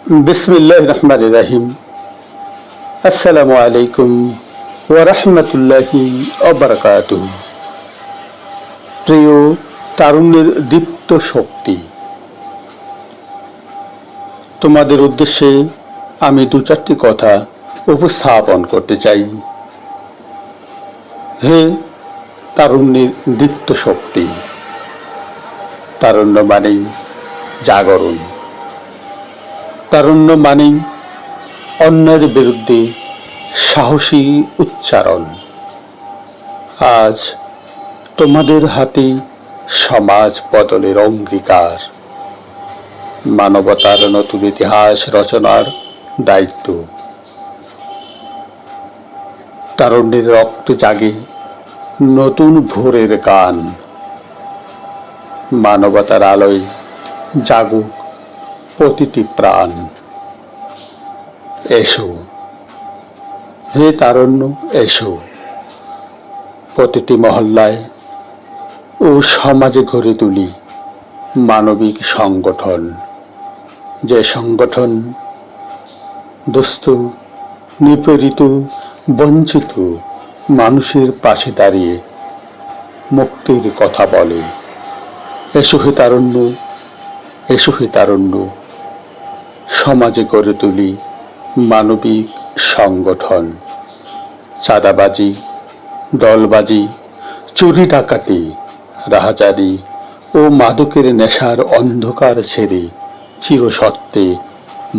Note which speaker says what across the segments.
Speaker 1: বিসমিল্লাহির রহমানির রহিম। আসসালামু আলাইকুম ওয়া রাহমাতুল্লাহি ওয়া বারাকাতুহু। প্রিয় তারুণ্যের দীপ্ত শক্তি, তোমাদের উদ্দেশ্যে আমি দু চারটি কথা উপস্থাপন করতে চাই। হে তারুণ্যের দীপ্ত শক্তি, তারুণ্য মানেই জাগরণ, তারুণ্য মানেই অন্যের বিরুদ্ধে সাহসী উচ্চারণ। আজ তোমাদের হাতে সমাজ বদলের অঙ্গীকার, মানবতার নতুন ইতিহাস রচনার দায়িত্ব। তারুণ্যের রক্ত জাগে নতুন ভোরের গান, মানবতার আলোয় জাগুক প্রতিটি প্রাণ। এসো হে তারুণ্য, এসো প্রতিটি মহল্লায় ও সমাজে গড়ে তুলি মানবিক সংগঠন, যে সংগঠন দুস্থ, নিপীড়িত, বঞ্চিত মানুষের পাশে দাঁড়িয়ে মুক্তির কথা বলে। এসো হে তারুণ্য, এসো হে তারুণ্য, সমাজে গড়ে তুলি মানবিক সংগঠন। চাঁদাবাজি, দলবাজি, চুরি ডাকাতি, রাহাজানি ও মাদকের নেশার অন্ধকার ছেড়ে চিরসত্ত্বে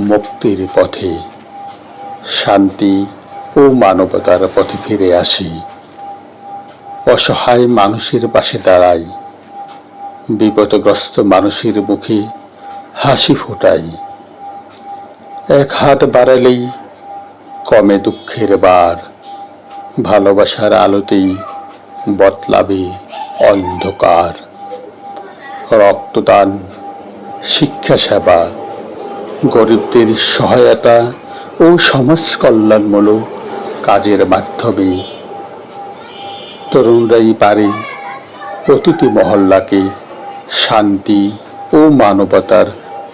Speaker 1: মুক্তির পথে, শান্তি ও মানবতার পথে ফিরে আসি। অসহায় মানুষের পাশে দাঁড়াই, বিপদগ্রস্ত মানুষের মুখে হাসি ফোটাই। এক হাত বাড়ালেই কমে দুঃখের বার, ভালোবাসার আলোতেই বদলাবে অন্ধকার। রক্তদান, শিক্ষা সেবা, গরিবদের সহায়তা ও সমাজ কল্যাণমূলক কাজের মাধ্যমে তরুণরাই পারে প্রতিটি মহল্লাকে শান্তি ও মানবতার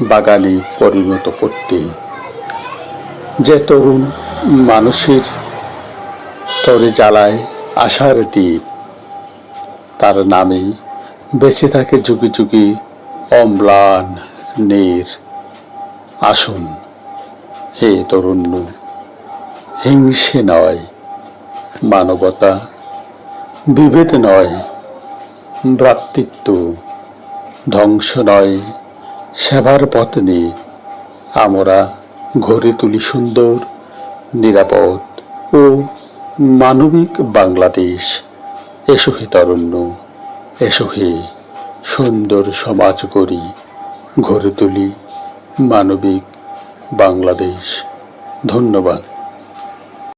Speaker 1: বাগানে পরিণত করতে। যে তরুণ মানুষের তরে জ্বালায় আশার দ্বীপ, তার নামে বেঁচে থাকে যুগে যুগে অম্লান নীর। আসুন হে তরুণ্য, হিংসে নয় মানবতা, বিভেদ নয় ভ্রাতৃত্ব, ধ্বংস নয় সেবার পথ নিয়ে আমরা গড়ে তুলি সুন্দর, নিরাপদ ও মানবিক বাংলাদেশ। এসো হে তারুণ্য, এসো হে সুন্দর সমাজ গড়ে তুলি মানবিক বাংলাদেশ। ধন্যবাদ।